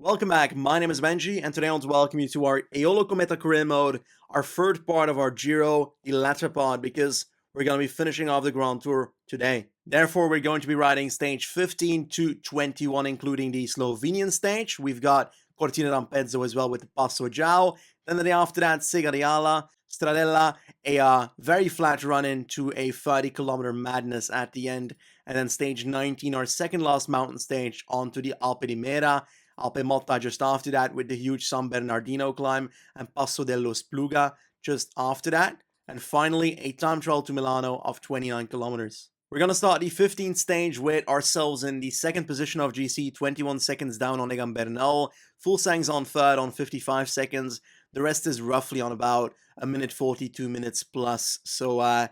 Welcome back, my name is Benji, and today I want to welcome you to our Eolo-Kometa career mode, our third part of our Giro, the latter part, because we're going to be finishing off the Grand Tour today. Therefore, we're going to be riding stage 15 to 21, including the Slovenian stage. We've got Cortina d'Ampezzo as well with the Passo Giao. Then the day after that, Segariala, Stradella, a very flat run into a 30-kilometer madness at the end. And then stage 19, our second last mountain stage, onto the Alpe di Mera. Alpe Motta just after that with the huge San Bernardino climb, and Passo dello Spluga just after that. And finally, a time trial to Milano of 29 kilometers. We're going to start the 15th stage with ourselves in the second position of GC, 21 seconds down on Egan Bernal. Fuglsang's on third on 55 seconds. The rest is roughly on about a minute 42 minutes plus. So I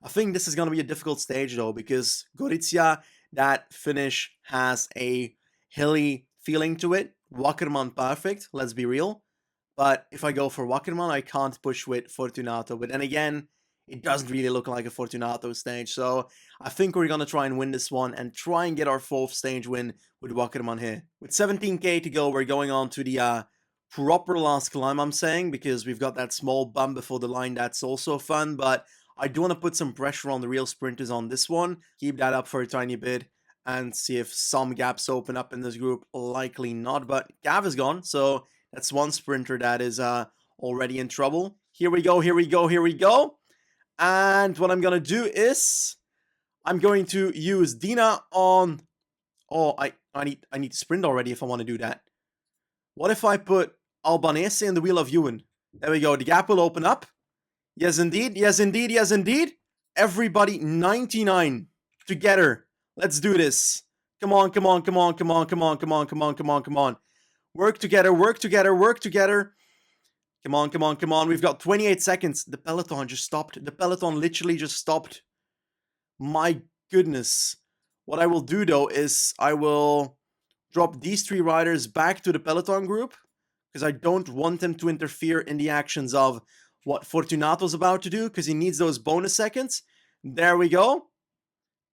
think this is going to be a difficult stage though, because Gorizia, that finish has a hilly feeling to it. Wackerman perfect, let's be real. But if I go for Wackerman, I can't push with Fortunato. But then again, it doesn't really look like a Fortunato stage. So I think we're going to try and win this one and try and get our fourth stage win with Wackerman here. With 17k to go, we're going on to the proper last climb, I'm saying, because we've got that small bump before the line. That's also fun, but I do want to put some pressure on the real sprinters on this one. Keep that up for a tiny bit and see if some gaps open up in this group. Likely not, but Gav is gone, so that's one sprinter that is already in trouble. Here we go, here we go, here we go. And what I'm going to do is I'm going to use Dina on... Oh, I need to sprint already if I want to do that. What if I put Albanese in the wheel of Ewan? There we go, the gap will open up. Yes, indeed, yes, indeed, yes, indeed. Everybody 99 together. Let's do this. Come on, come on, come on, come on, come on, come on, come on, come on, come on. Work together, work together, work together. Come on, come on, come on. We've got 28 seconds. The peloton just stopped. The peloton literally just stopped. My goodness. What I will do, though, is I will drop these three riders back to the peloton group, because I don't want them to interfere in the actions of what Fortunato's about to do, because he needs those bonus seconds. There we go.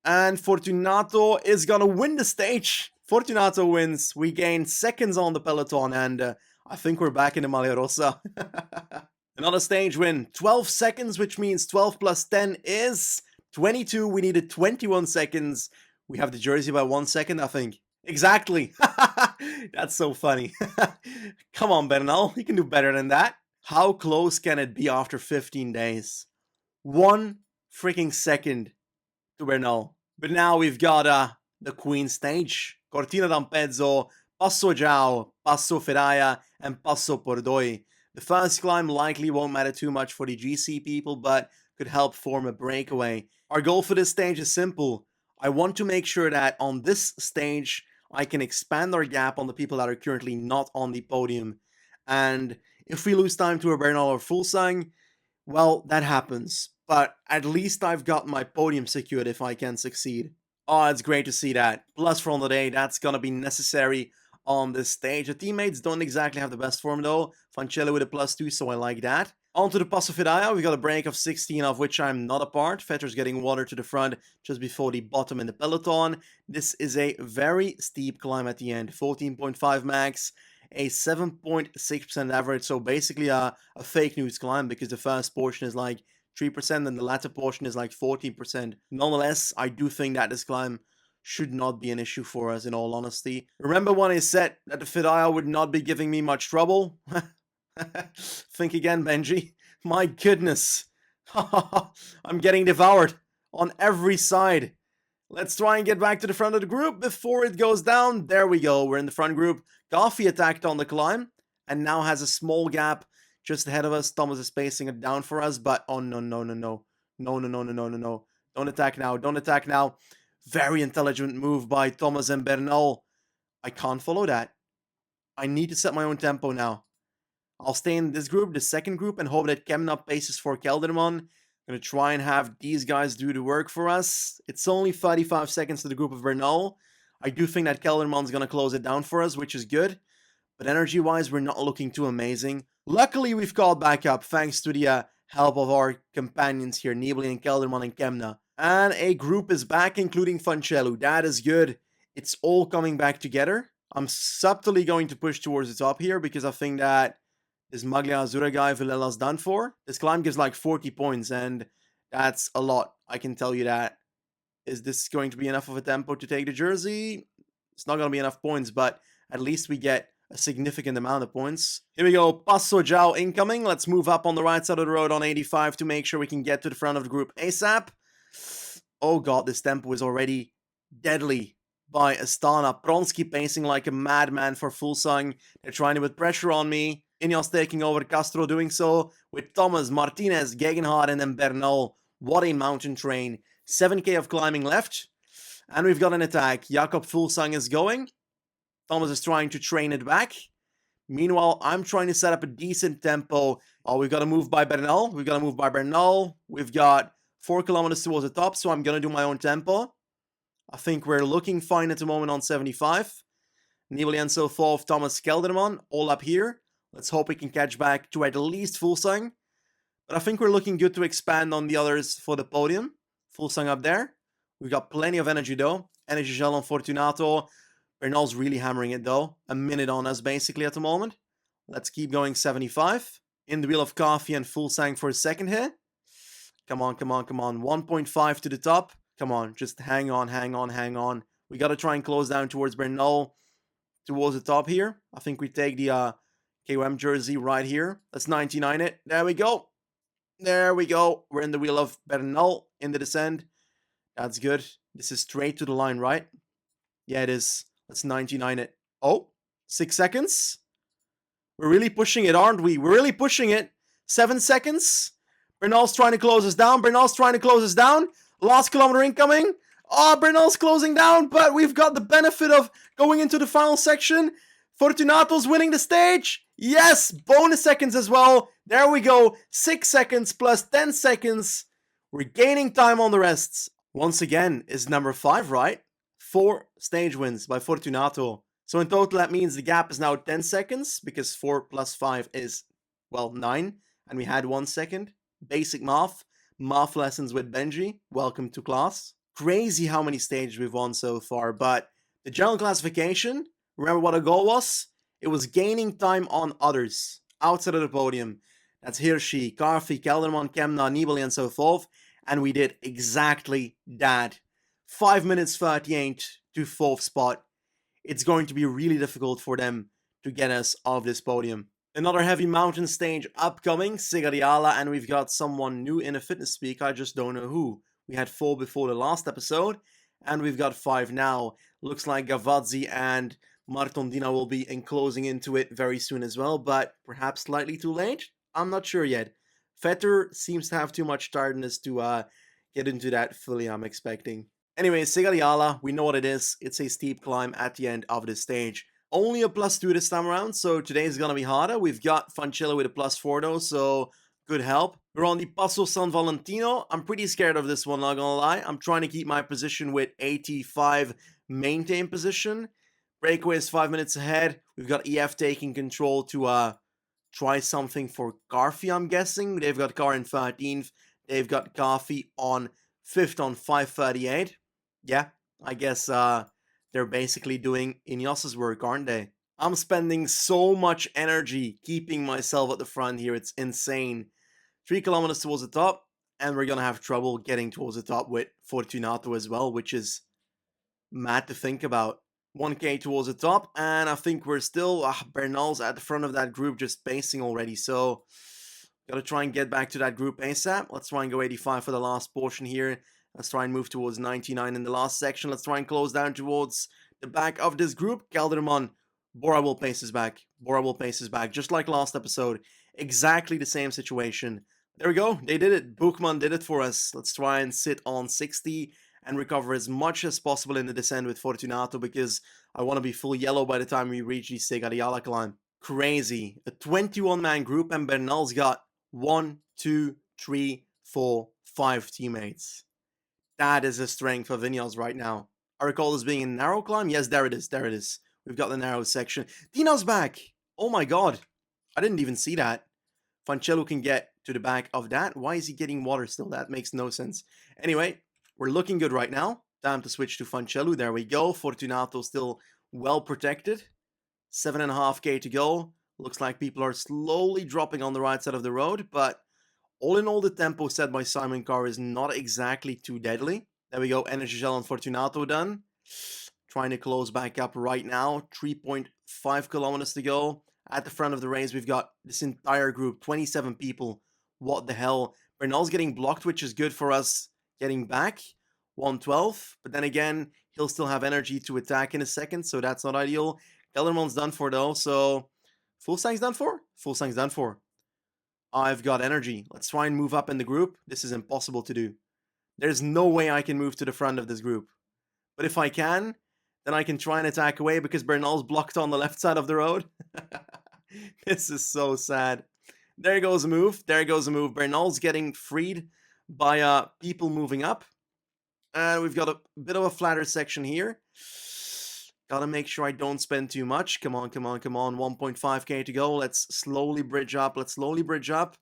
And Fortunato is gonna win the stage. Fortunato wins. We gain seconds on the peloton, and I think we're back in the Maglia Rosa. Another stage win. 12 seconds, which means 12 plus 10 is 22. We needed 21 seconds. We have the jersey by 1 second, I think. Exactly. That's so funny. Come on, Bernal. You can do better than that. How close can it be after 15 days? 1 freaking second to Bernal. But now we've got the Queen stage. Cortina d'Ampezzo, Passo Giao, Passo Ferraia, and Passo Pordoi. The first climb likely won't matter too much for the GC people, but could help form a breakaway. Our goal for this stage is simple. I want to make sure that on this stage, I can expand our gap on the people that are currently not on the podium. And if we lose time to a Bernal or Fuglsang, well, that happens. But at least I've got my podium secured if I can succeed. Oh, it's great to see that. Plus for on the day, that's gonna be necessary on this stage. The teammates don't exactly have the best form though. Fancello with a +2, so I like that. On to the Passo Ferraia, we got a break of 16, of which I'm not a part. Vetter's getting water to the front just before the bottom in the peloton. This is a very steep climb at the end. 14.5 max, a 7.6% average, so basically a fake news climb, because the first portion is like 3% and the latter portion is like 14%. Nonetheless, I do think that this climb should not be an issue for us, in all honesty. Remember when I said that the Ferraia would not be giving me much trouble? Think again, Benji. My goodness. I'm getting devoured on every side. Let's try and get back to the front of the group before it goes down. There we go. We're in the front group. Coffee attacked on the climb and now has a small gap just ahead of us. Thomas is spacing it down for us, but oh no, no, no, no. No, no, no, no, no, no, no. Don't attack now. Don't attack now. Very intelligent move by Thomas and Bernal. I can't follow that. I need to set my own tempo now. I'll stay in this group, the second group, and hope that Kemna paces for Kelderman. I'm going to try and have these guys do the work for us. It's only 35 seconds to the group of Bernal. I do think that Kelderman's going to close it down for us, which is good. But energy-wise, we're not looking too amazing. Luckily, we've called back up thanks to the help of our companions here, Nibali and Kelderman and Kemna. And a group is back, including Fancello. That is good. It's all coming back together. I'm subtly going to push towards the top here because I think that this Maglia Azzurra guy Villela's done for. This climb gives like 40 points, and that's a lot. I can tell you that. Is this going to be enough of a tempo to take the jersey? It's not going to be enough points, but at least we get a significant amount of points. Here we go, Passo Giao incoming. Let's move up on the right side of the road on 85 to make sure we can get to the front of the group ASAP. Oh god, this tempo is already deadly by Astana. Pronsky pacing like a madman for Fuglsang. They're trying to put pressure on me. Ineos taking over, Castro doing so with Thomas, Martinez, Gegenhardt, and then Bernal. What a mountain train. 7k of climbing left. And we've got an attack. Jakob Fuglsang is going. Thomas is trying to train it back. Meanwhile, I'm trying to set up a decent tempo. Oh, we've got to move by Bernal. We've got 4 kilometers towards the top, so I'm going to do my own tempo. I think we're looking fine at the moment on 75. Nibali and so forth, Thomas Kelderman, all up here. Let's hope we can catch back to at least Fuglsang. But I think we're looking good to expand on the others for the podium. Fuglsang up there. We've got plenty of energy though. Energy gel on Fortunato. Bernal's really hammering it though. A minute on us basically at the moment. Let's keep going 75. In the wheel of coffee and Fuglsang for a second hit. Come on. 1.5 to the top. Come on, just hang on. We got to try and close down towards Bernal. Towards the top here. I think we take the KOM jersey right here. Let's 99 it. There we go. We're in the wheel of Bernal in the descent. That's good. This is straight to the line, right? Yeah, it is. Let's 99 it. Oh, 6 seconds. We're really pushing it, aren't we? We're really pushing it. 7 seconds. Bernal's trying to close us down. Last kilometer incoming. Oh, Bernal's closing down, but we've got the benefit of going into the final section. Fortunato's winning the stage. Yes, bonus seconds as well. There we go. 6 seconds plus 10 seconds. We're gaining time on the rests. Once again, is number 5, right? 4 stage wins by Fortunato. So in total, that means the gap is now 10 seconds because 4 plus 5 is, well, 9. And we had 1 second. Basic math. Math lessons with Benji. Welcome to class. Crazy how many stages we've won so far, but the general classification, remember what our goal was? It was gaining time on others outside of the podium. That's Hirschi, Karfi, Kelderman, Kemna, Nibali, and so forth. And we did exactly that. 5 minutes 38 to 4th spot. It's going to be really difficult for them to get us off this podium. Another heavy mountain stage upcoming, Sigariala, and we've got someone new in a fitness peak, I just don't know who. We had 4 before the last episode, and we've got 5 now. Looks like Gavazzi and Martondina will be enclosing into it very soon as well, but perhaps slightly too late? I'm not sure yet. Vetter seems to have too much tiredness to get into that fully, I'm expecting. Anyway, Sigariala, we know what it is. It's a steep climb at the end of this stage. Only a +2 this time around, so today is going to be harder. We've got Fancello with a +4 though, so good help. We're on the Passo San Valentino. I'm pretty scared of this one, not gonna lie. I'm trying to keep my position with 85 maintain position. Breakaway is 5 minutes ahead. We've got EF taking control to try something for Karfi, I'm guessing. They've got Car in 13th. They've got Karfi on 5th on 5:38. Yeah, I guess they're basically doing Ineos's work, aren't they? I'm spending so much energy keeping myself at the front here. It's insane. 3 kilometers towards the top, and we're gonna have trouble getting towards the top with Fortunato as well, which is mad to think about. 1k towards the top, and I think we're still, Bernal's at the front of that group just pacing already, so gotta try and get back to that group ASAP. Let's try and go 85 for the last portion here. Let's try and move towards 99 in the last section. Let's try and close down towards the back of this group. Kelderman, Bora will pace us back. Just like last episode. Exactly the same situation. There we go. They did it. Bookman did it for us. Let's try and sit on 60 and recover as much as possible in the descent with Fortunato because I want to be full yellow by the time we reach the Sigariala climb. Crazy. A 21-man group and Bernal's got 1, 2, 3, 4, 5 teammates. That is the strength of Ineos right now. I recall this being a narrow climb. Yes, there it is. We've got the narrow section. Dino's back. Oh my god. I didn't even see that. Fancello can get to the back of that. Why is he getting water still? That makes no sense. Anyway, we're looking good right now. Time to switch to Fancello. There we go. Fortunato still well protected. 7.5k to go. Looks like people are slowly dropping on the right side of the road, but all in all, the tempo set by Simon Carr is not exactly too deadly. There we go, Energy Gel and Fortunato done. Trying to close back up right now. 3.5 kilometers to go. At the front of the race, we've got this entire group, 27 people. What the hell? Bernal's getting blocked, which is good for us getting back. 112, but then again, he'll still have energy to attack in a second, so that's not ideal. Kellerman's done for though, so Fuglsang's done for? Fuglsang's done for. I've got energy. Let's try and move up in the group. This is impossible to do. There's no way I can move to the front of this group. But if I can, then I can try and attack away because Bernal's blocked on the left side of the road. This is so sad. There goes a move. There goes a move. Bernal's getting freed by people moving up. And we've got a bit of a flatter section here. Gotta make sure I don't spend too much. Come on, come on, come on. 1.5k to go. Let's slowly bridge up. Let's slowly bridge up.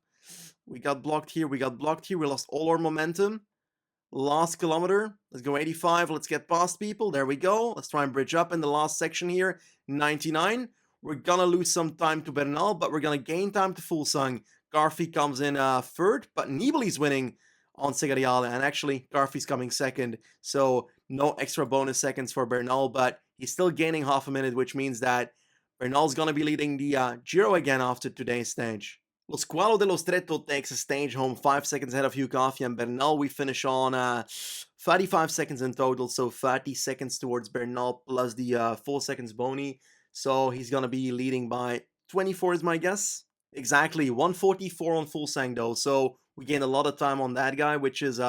We got blocked here. We got blocked here. We lost all our momentum. Last kilometer. Let's go 85. Let's get past people. There we go. Let's try and bridge up in the last section here. 99. We're gonna lose some time to Bernal, but we're gonna gain time to Fuglsang. Garfi comes in third, but Nibali's winning on Segariale, and actually Garfi's coming second, so no extra bonus seconds for Bernal, but he's still gaining half a minute, which means that Bernal's gonna be leading the Giro again after today's stage. Lo Squalo dello Stretto takes a stage home 5 seconds ahead of Hugh Coffey and Bernal. We finish on 35 seconds in total, so 30 seconds towards Bernal plus the 4 seconds boni, so he's gonna be leading by 24 is my guess. Exactly, 144 on Fuglsang though, so we gained a lot of time on that guy, which is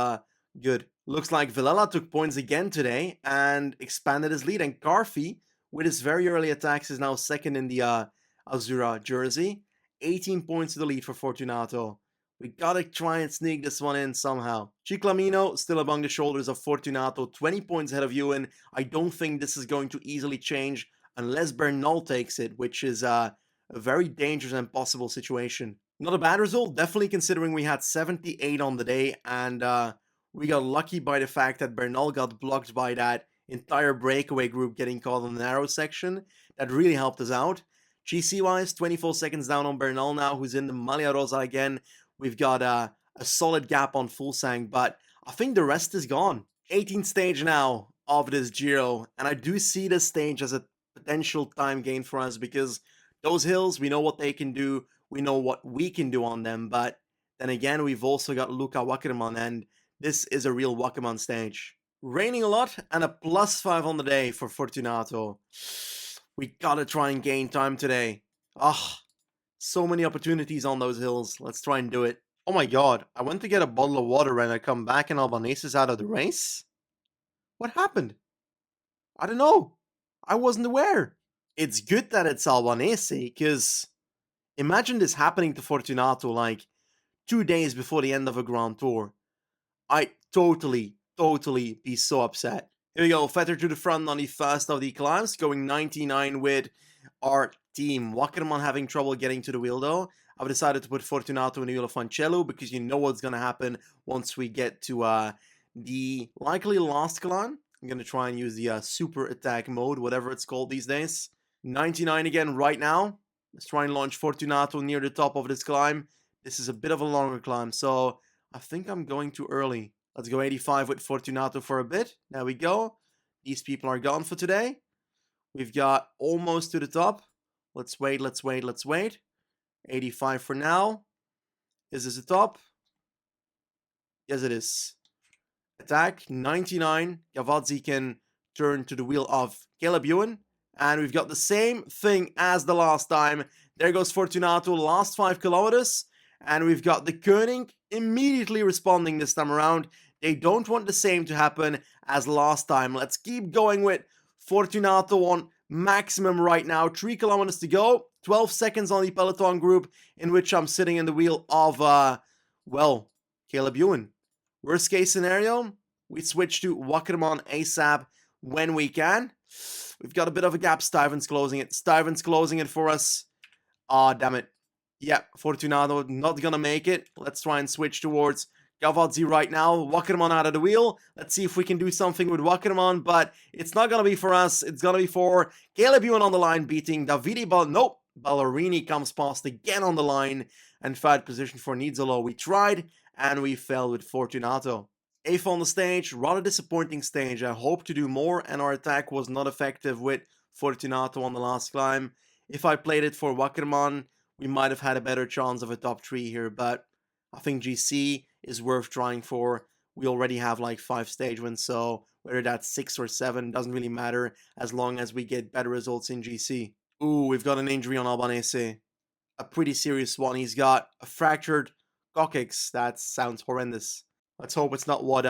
good. Looks like Villela took points again today and expanded his lead, and Garfi, with his very early attacks, is now second in the Azura jersey. 18 points to the lead for Fortunato. We gotta try and sneak this one in somehow. Ciclamino still among the shoulders of Fortunato, 20 points ahead of Ewan. I don't think this is going to easily change unless Bernal takes it, which is a very dangerous and possible situation. Not a bad result, definitely considering we had 78 on the day, and we got lucky by the fact that Bernal got blocked by that entire breakaway group getting caught on the narrow section. That really helped us out. GC-wise, 24 seconds down on Bernal now, who's in the Maglia Rosa again. We've got a solid gap on Fuglsang, but I think the rest is gone. 18th stage now of this Giro, and I do see this stage as a potential time gain for us because those hills, we know what they can do, we know what we can do on them, but then again, we've also got Luca Wackerman, and this is a real Wackerman stage. Raining a lot, and a +5 on the day for Fortunato. We gotta try and gain time today. So many opportunities on those hills. Let's try and do it. Oh my god, I went to get a bottle of water and I come back and Albanese is out of the race? What happened? I don't know. I wasn't aware. It's good that it's Albanese, because imagine this happening to Fortunato like 2 days before the end of a Grand Tour. I'd totally be so upset. Here we go, Vetter to the front on the first of the climbs, going 99 with our team. Wackerman having trouble getting to the wheel though. I've decided to put Fortunato and Eolo Fancello because you know what's going to happen once we get to the likely last climb. I'm going to try and use the super attack mode, whatever it's called these days. 99 again right now. Let's try and launch Fortunato near the top of this climb. This is a bit of a longer climb, so I think I'm going too early. Let's go 85 with Fortunato for a bit. There we go. These people are gone for today. We've got almost to the top. Let's wait, let's wait, let's wait. 85 for now. Is this the top? Yes, it is. Attack, 99. Gavazzi can turn to the wheel of Caleb Ewan. And we've got the same thing as the last time. There goes Fortunato, last 5 kilometers. And we've got the Koenig immediately responding this time around. They don't want the same to happen as last time. Let's keep going with Fortunato on maximum right now. 3 kilometers to go. 12 seconds on the peloton group, in which I'm sitting in the wheel of, well, Caleb Ewan. Worst case scenario, we switch to Wackerman ASAP when we can. We've got a bit of a gap. Stuyven's closing it. Stuyven's closing it for us. Damn it. Yeah, Fortunato not gonna make it. Let's try and switch towards Gavadzi right now, Wackerman out of the wheel. Let's see if we can do something with Wackerman, but it's not going to be for us. It's going to be for Caleb Ewan on the line, beating Davide Nope, Ballerini comes past again on the line, and third position for Nizzolo. We tried, and we failed with Fortunato. 8th on the stage, rather disappointing stage. I hope to do more, and our attack was not effective with Fortunato on the last climb. If I played it for Wackerman, we might have had a better chance of a top 3 here, but I think GC is worth trying for. We already have like 5 stage wins, so whether that's 6 or 7 doesn't really matter as long as we get better results in GC. Ooh, we've got an injury on Albanese. A pretty serious one. He's got a fractured coccyx. That sounds horrendous. Let's hope it's not what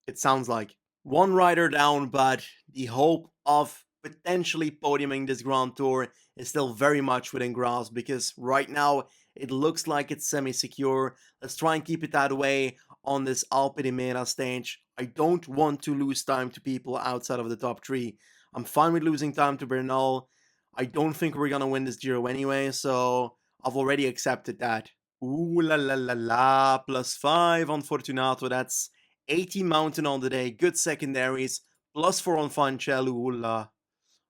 it sounds like. One rider down, but the hope of potentially podiuming this Grand Tour is still very much within grasp, because right now it looks like it's semi-secure. Let's try and keep it that way on this Alpe di Mera stage. I don't want to lose time to people outside of the top 3. I'm fine with losing time to Bernal. I don't think we're going to win this Giro anyway, so I've already accepted that. Ooh la la la la, +5 on Fortunato. That's 80 mountain on the day. Good secondaries. +4 on Fancello. Ooh la.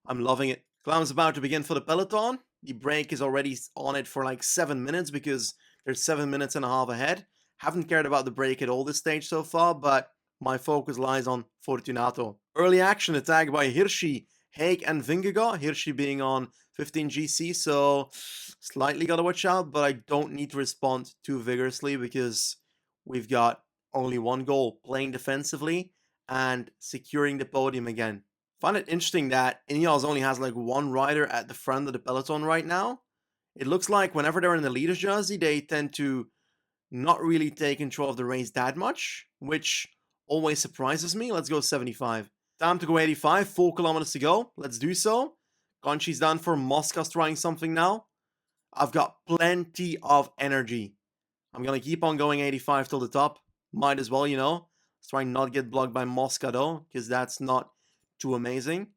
I'm loving it. Climb's about to begin for the peloton. The break is already on it for like 7 minutes because there's 7 minutes and a half ahead. Haven't cared about the break at all this stage so far, but my focus lies on Fortunato. Early action attack by Hirschi, Haig and Vingegaard. Hirschi being on 15 GC, so slightly gotta watch out, but I don't need to respond too vigorously because we've got only one goal, playing defensively and securing the podium again. Find it interesting that Ineos only has like one rider at the front of the peloton right now. It looks like whenever they're in the leader's jersey, they tend to not really take control of the race that much, which always surprises me. Let's go 75. Time to go 85, 4 kilometers to go. Let's do so. Conchi's done for. Mosca's trying something now. I've got plenty of energy. I'm going to keep on going 85 till the top. Might as well, you know. Let's try and not get blocked by Mosca though, because that's not too amazing.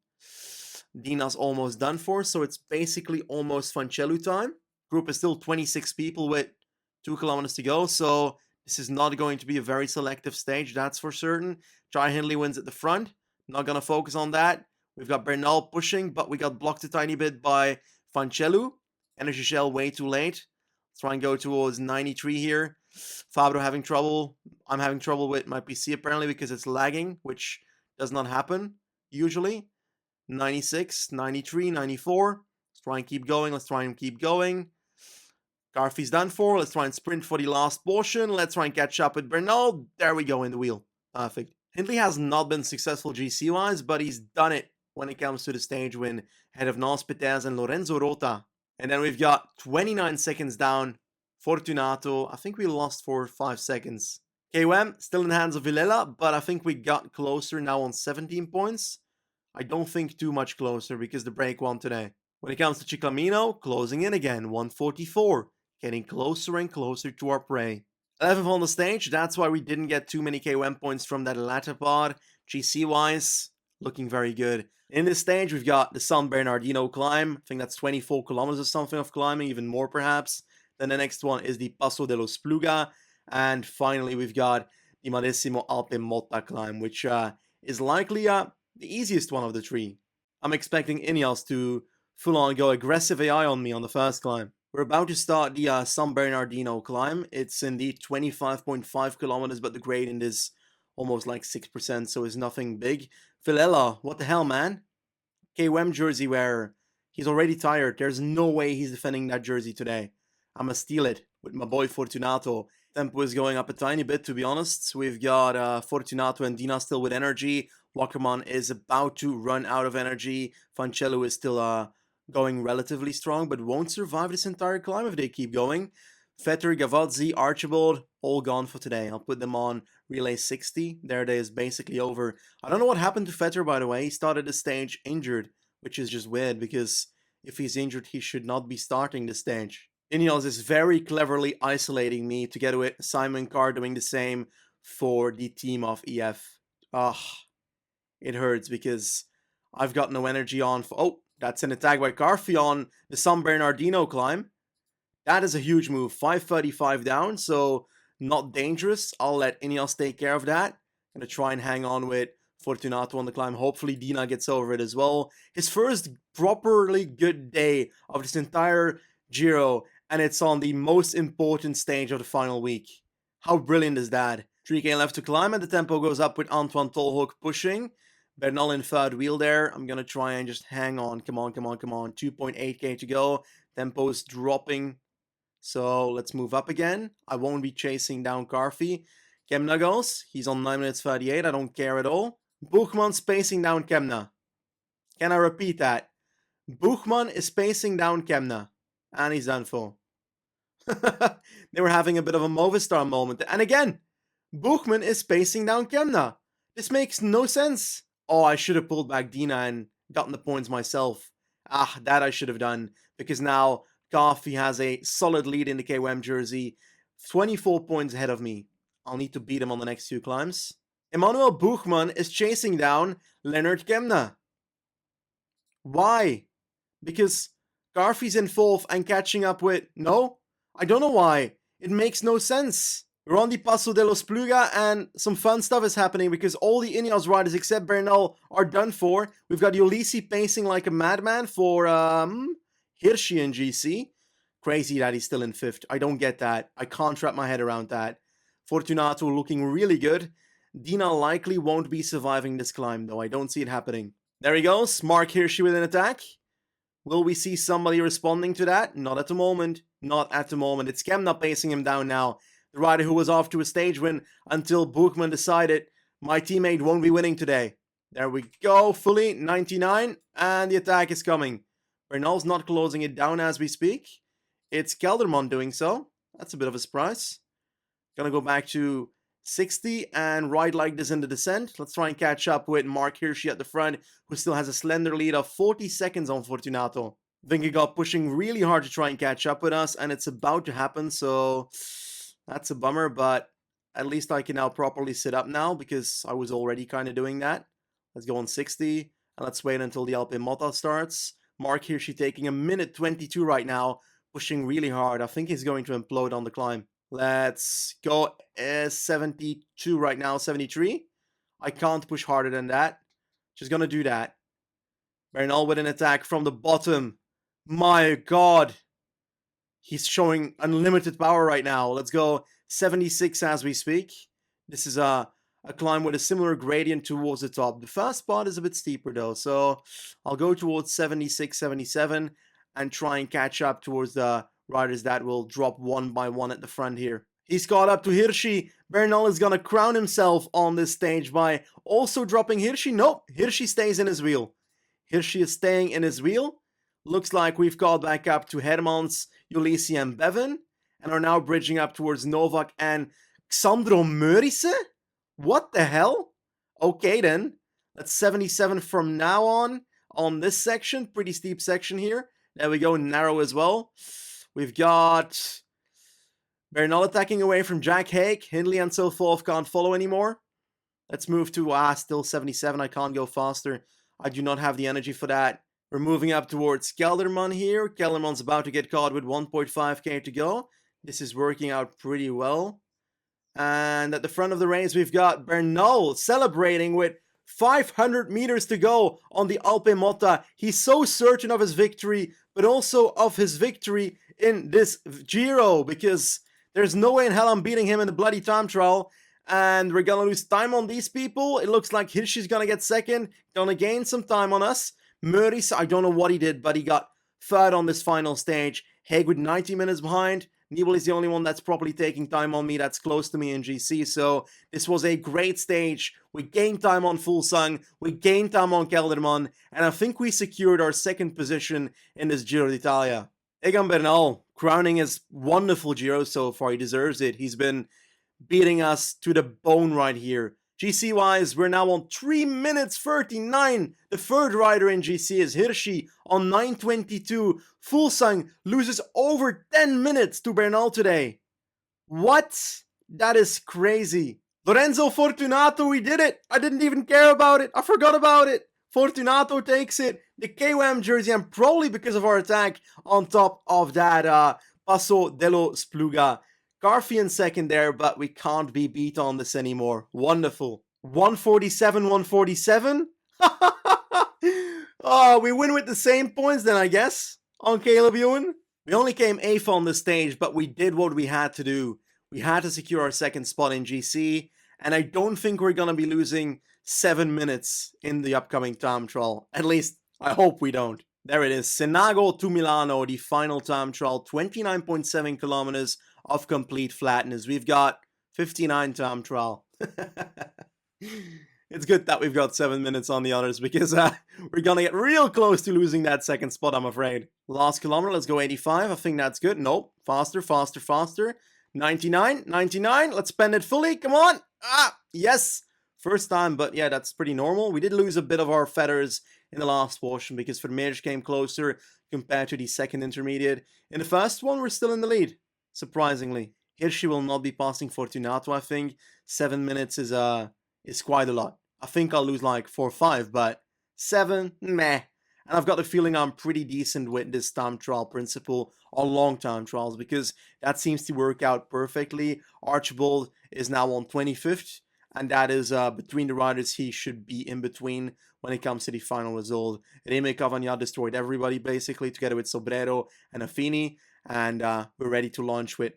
Dina's almost done for, so it's basically almost Fancello time. Group is still 26 people with 2 kilometers to go, so this is not going to be a very selective stage, that's for certain. Jai Hindley wins at the front. Not going to focus on that. We've got Bernal pushing, but we got blocked a tiny bit by Fancello. Energy Shell way too late. Let's try and go towards 93 here. Fabro having trouble. I'm having trouble with my PC apparently because it's lagging, which does not happen usually. 96, 93, 94. Let's try and keep going. Let's try and keep going. Garfi's done for. Let's try and sprint for the last portion. Let's try and catch up with Bernal. There we go in the wheel. Perfect. Hindley has not been successful GC-wise, but he's done it when it comes to the stage win ahead of Nance Peters and Lorenzo Rota. And then we've got 29 seconds down. Fortunato, I think we lost for 5 seconds. KOM, still in the hands of Villela, but I think we got closer now on 17 points. I don't think too much closer because the break won today. When it comes to Ciclamino, closing in again, 144. Getting closer and closer to our prey. 11th on the stage, that's why we didn't get too many KOM points from that latter pod. GC-wise, looking very good. In this stage, we've got the San Bernardino Climb. I think that's 24 kilometers or something of climbing, even more perhaps. Then the next one is the Passo dello Spluga. And finally, we've got the Madesimo Alpe Motta Climb, which is likely the easiest one of the 3. I'm expecting Ineos to full-on go aggressive AI on me on the first climb. We're about to start the San Bernardino Climb. It's indeed 25.5 kilometers, but the gradient is almost like 6%, so it's nothing big. Villela, what the hell, man? KOM jersey wearer. He's already tired. There's no way he's defending that jersey today. I'ma steal it with my boy Fortunato. Tempo is going up a tiny bit, to be honest. We've got Fortunato and Dina still with energy. Wackerman is about to run out of energy. Fancello is still going relatively strong, but won't survive this entire climb if they keep going. Vetter, Gavazzi, Archibald, all gone for today. I'll put them on relay 60. Their day is basically over. I don't know what happened to Vetter, by the way. He started the stage injured, which is just weird because if he's injured, he should not be starting the stage. Ineos is very cleverly isolating me together with Simon Carr doing the same for the team of EF. It hurts because I've got no energy on for... Oh, that's an attack by Carfi on the San Bernardino Climb. That is a huge move. 535 down, so not dangerous. I'll let Ineos take care of that. Gonna try and hang on with Fortunato on the climb. Hopefully Dina gets over it as well. His first properly good day of this entire Giro, and it's on the most important stage of the final week. How brilliant is that? 3k left to climb, and the tempo goes up with Antoine Tolhoek pushing. Bernal in third wheel there. I'm gonna try and just hang on. Come on, come on, come on. 2.8k to go. Tempo's dropping. So let's move up again. I won't be chasing down Carfi. Kemna goes. He's on 9 minutes 38. I don't care at all. Buchmann pacing down Kemna. Can I repeat that? Buchmann is pacing down Kemna. And he's done for. They were having a bit of a Movistar moment. And again, Buchmann is pacing down Kemna. This makes no sense. Oh, I should have pulled back Dina and gotten the points myself. That I should have done. Because now Carfi has a solid lead in the KOM jersey. 24 points ahead of me. I'll need to beat him on the next few climbs. Emmanuel Buchmann is chasing down Leonard Kemna. Why? Because Carfi's in fourth and catching up with... No? I don't know why. It makes no sense. We're on the Passo dello Spluga and some fun stuff is happening because all the Ineos riders except Bernal are done for. We've got Ulisi pacing like a madman for Hirschi and GC. Crazy that he's still in fifth. I don't get that. I can't wrap my head around that. Fortunato looking really good. Dina likely won't be surviving this climb though. I don't see it happening. There he goes. Mark Hirschi with an attack. Will we see somebody responding to that? Not at the moment. Not at the moment. It's Kemna pacing him down now. The rider who was off to a stage win until Buchmann decided my teammate won't be winning today. There we go. Fully 99. And the attack is coming. Bernal's not closing it down as we speak. It's Kelderman doing so. That's a bit of a surprise. Gonna go back to 60 and ride like this in the descent. Let's try and catch up with Mark Hirschi at the front, who still has a slender lead of 40 seconds on Fortunato. Vingegaard pushing really hard to try and catch up with us, and it's about to happen, so that's a bummer, but at least I can now properly sit up now, because I was already kind of doing that. Let's go on 60, and let's wait until the Eolo-Kometa starts. Mark Hirschi taking a minute 22 right now, pushing really hard. I think he's going to implode on the climb. Let's go 72 right now, 73. I can't push harder than that. Just gonna do that. Bernal with an attack from the bottom. My god. He's showing unlimited power right now. Let's go 76 as we speak. This is a climb with a similar gradient towards the top. The first part is a bit steeper though, so I'll go towards 76, 77 and try and catch up towards the riders that will drop one by one at the front here. He's caught up to Hirschi. Bernal is going to crown himself on this stage by also dropping Hirschi. Nope, Hirschi stays in his wheel. Hirschi is staying in his wheel. Looks like we've caught back up to Hermans, Ulisi and Bevan, and are now bridging up towards Novak and Xandro Meurice? What the hell? Okay then, that's 77 from now on this section. Pretty steep section here. There we go, narrow as well. We've got Bernal attacking away from Jack Haig. Hindley and so forth can't follow anymore. Let's move to, still 77. I can't go faster. I do not have the energy for that. We're moving up towards Kelderman here. Kelderman's about to get caught with 1.5k to go. This is working out pretty well. And at the front of the race, we've got Bernal celebrating with 500 meters to go on the Eolo-Kometa. He's so certain of his victory, but also of his victory in this Giro, because there's no way in hell I'm beating him in the bloody time trial. And we're gonna lose time on these people. It looks like Hirschi's gonna get second, gonna gain some time on us. Meurice, I don't know what he did, but he got third on this final stage. Haig with 90 minutes behind. Nibali is the only one that's properly taking time on me, that's close to me in GC, so this was a great stage. We gained time on Fuglsang, we gained time on Kelderman, and I think we secured our second position in this Giro d'Italia. Egan Bernal, crowning his wonderful Giro so far, he deserves it. He's been beating us to the bone right here. GC-wise, we're now on 3 minutes 39. The third rider in GC is Hirschi on 9:22. Fuglsang loses over 10 minutes to Bernal today. What? That is crazy. Lorenzo Fortunato, we did it. I didn't even care about it. I forgot about it. Fortunato takes it. The KOM jersey, and probably because of our attack on top of that Passo dello Spluga. Garfi in second there, but we can't be beat on this anymore. Wonderful. 147, 147? Oh, we win with the same points then, I guess, on Caleb Ewan. We only came 8th on the stage, but we did what we had to do. We had to secure our second spot in GC, and I don't think we're going to be losing 7 minutes in the upcoming time trial. At least, I hope we don't. There it is. Senago to Milano, the final time trial, 29.7 kilometers of complete flatness. We've got 59 time trial. It's good that we've got 7 minutes on the others because we're gonna get real close to losing that second spot, I'm afraid. Last kilometer, let's go 85. I think that's good. Nope. Faster, faster, faster. 99, 99. Let's spend it fully. Come on. Yes. First time, but yeah, that's pretty normal. We did lose a bit of our feathers in the last portion because Vermeers came closer compared to the second intermediate. In the first one, we're still in the lead, surprisingly. Hirschi will not be passing Fortunato, I think. 7 minutes is quite a lot. I think I'll lose like 4 or 5, but 7, meh. And I've got the feeling I'm pretty decent with this time trial principle on long time trials because that seems to work out perfectly. Archibald is now on 25th, and that is between the riders he should be in between when it comes to the final result. Reme Cavagna destroyed everybody basically together with Sobrero and Affini, and we're ready to launch with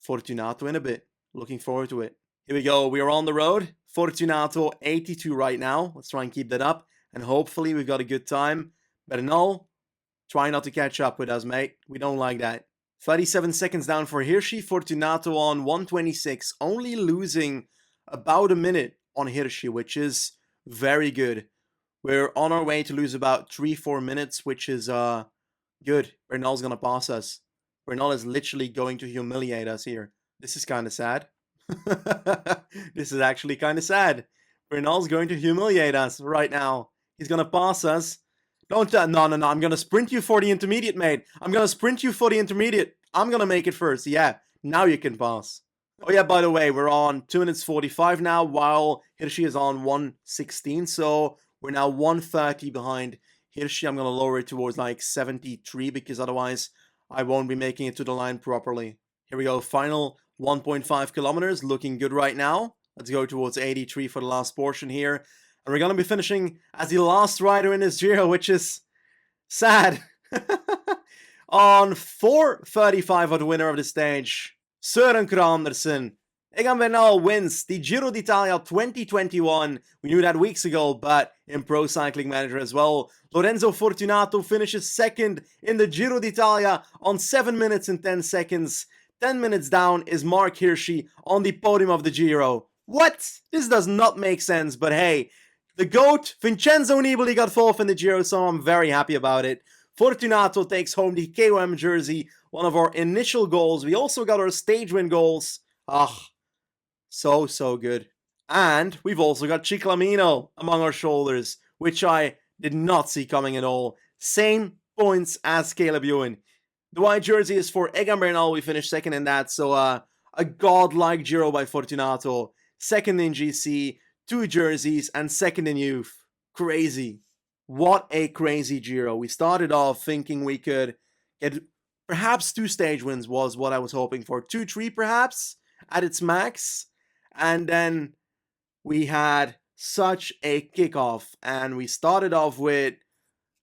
Fortunato in a bit. Looking forward to it. Here we go. We are on the road. Fortunato 82 right now. Let's try and keep that up. And hopefully we've got a good time. Bernal, try not to catch up with us, mate. We don't like that. 37 seconds down for Hirschi. Fortunato on 126. Only losing about a minute on Hirschi, which is very good. We're on our way to lose about 3-4 minutes, which is good. Bernal's going to pass us. Bernal is literally going to humiliate us here. This is kind of sad. This is actually kind of sad. Bernal's going to humiliate us right now. He's going to pass us. Don't, no. I'm going to sprint you for the intermediate, mate. I'm going to sprint you for the intermediate. I'm going to make it first. Yeah, now you can pass. Oh yeah, by the way, we're on 2 minutes 45 now, while Hirschi is on 116. So we're now 130 behind Hirschi. I'm going to lower it towards like 73 because otherwise I won't be making it to the line properly. Here we go, final 1.5 kilometers, looking good right now. Let's go towards 83 for the last portion here. And we're going to be finishing as the last rider in this Giro, which is sad. On 4:35 of the winner of the stage, Søren Kragh Andersen. Egan Bernal wins the Giro d'Italia 2021. We knew that weeks ago, but in Pro Cycling Manager as well. Lorenzo Fortunato finishes second in the Giro d'Italia on 7 minutes and 10 seconds. 10 minutes down is Mark Hirschi on the podium of the Giro. What? This does not make sense, but hey, the GOAT, Vincenzo Nibali, got 4th in the Giro, so I'm very happy about it. Fortunato takes home the KOM jersey, one of our initial goals. We also got our stage win goals. So good. And we've also got Ciclamino among our shoulders, which I did not see coming at all. Same points as Caleb Ewan. The white jersey is for Egan Bernal. We finished second in that, so a godlike Giro by Fortunato. Second in GC, 2 jerseys, and second in youth. Crazy. What a crazy Giro. We started off thinking we could get perhaps 2 stage wins was what I was hoping for. 2, 3 perhaps at its max. And then we had such a kickoff. And we started off with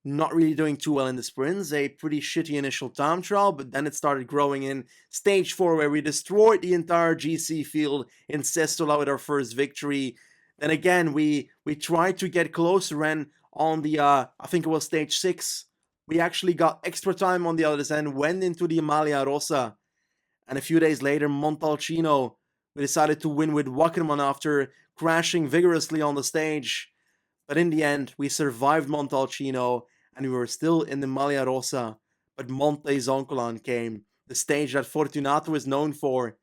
not really doing too well in the sprints. A pretty shitty initial time trial. But then it started growing in stage 4 where we destroyed the entire GC field in Sestola with our first victory. Then again, we tried to get closer, and on the, I think it was stage 6, we actually got extra time on the other end, went into the Maglia Rosa. And a few days later, Montalcino, we decided to win with Wackerman after crashing vigorously on the stage. But in the end, we survived Montalcino, and we were still in the Maglia Rosa. But Monte Zoncolan came, the stage that Fortunato is known for,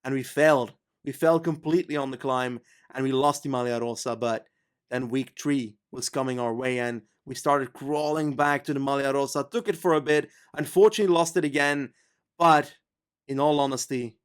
and we failed. We fell completely on the climb, and we lost the Maglia Rosa, but then week 3 was coming our way, and we started crawling back to the Maglia Rosa, took it for a bit, unfortunately lost it again, but in all honesty,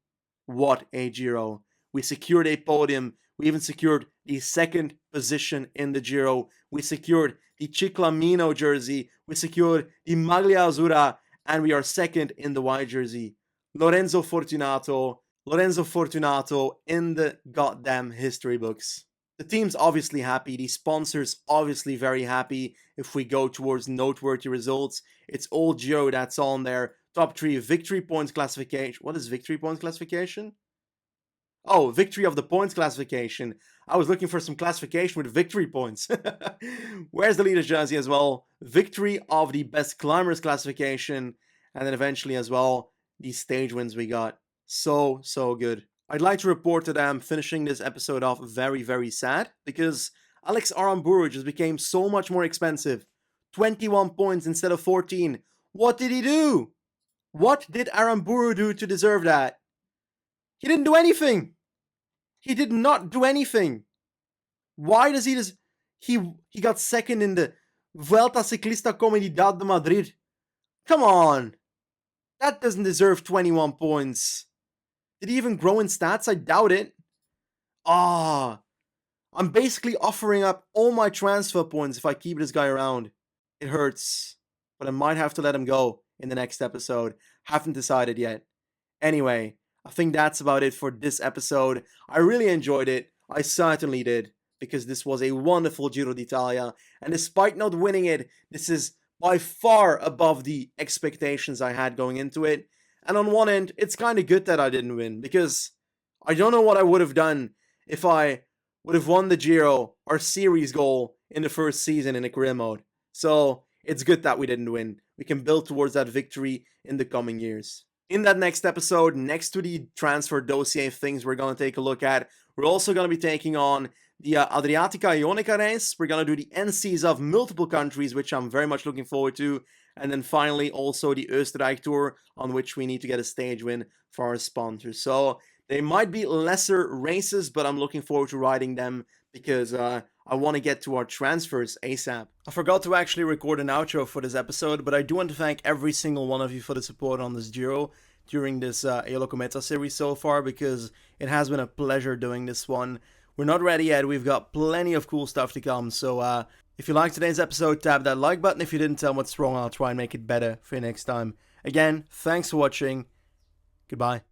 what a Giro. We secured a podium, we even secured the 2nd position in the Giro, we secured the Ciclamino jersey, we secured the Maglia Azzurra, and we are 2nd in the white jersey. Lorenzo Fortunato, Lorenzo Fortunato in the goddamn history books. The team's obviously happy, the sponsors obviously very happy. If we go towards noteworthy results, it's all Giro that's on there. Top 3 victory points classification. What is victory points classification? Oh, victory of the points classification. I was looking for some classification with victory points. Where's the leader's jersey as well? Victory of the best climbers classification. And then eventually as well, these stage wins we got. So good. I'd like to report that I'm finishing this episode off very, very sad because Alex Aramburu just became so much more expensive. 21 points instead of 14. What did he do? What did Aramburu do to deserve that? He didn't do anything. He did not do anything. Why does he just... He got second in the Vuelta Ciclista Comunidad de Madrid. Come on. That doesn't deserve 21 points. Did he even grow in stats? I doubt it. I'm basically offering up all my transfer points if I keep this guy around. It hurts. But I might have to let him go in the next episode. Haven't decided yet. Anyway, I think that's about it for this episode. I really enjoyed it. I certainly did. Because this was a wonderful Giro d'Italia. And despite not winning it, this is by far above the expectations I had going into it. And on one end, it's kind of good that I didn't win, because I don't know what I would have done if I would have won the Giro, our series goal, in the first season in a career mode. So it's good that we didn't win. We can build towards that victory in the coming years. In that next episode, next to the transfer dossier things we're going to take a look at, we're also going to be taking on the Adriatica-Ionica race. We're going to do the NCs of multiple countries, which I'm very much looking forward to. And then finally, also the Österreich Tour, on which we need to get a stage win for our sponsors. So they might be lesser races, but I'm looking forward to riding them because I want to get to our transfers ASAP. I forgot to actually record an outro for this episode, but I do want to thank every single one of you for the support on this Giro during this Eolo-Kometa series so far, because it has been a pleasure doing this one. We're not ready yet. We've got plenty of cool stuff to come. So if you liked today's episode, tap that like button. If you didn't, tell me what's wrong. I'll try and make it better for you next time. Again, thanks for watching. Goodbye.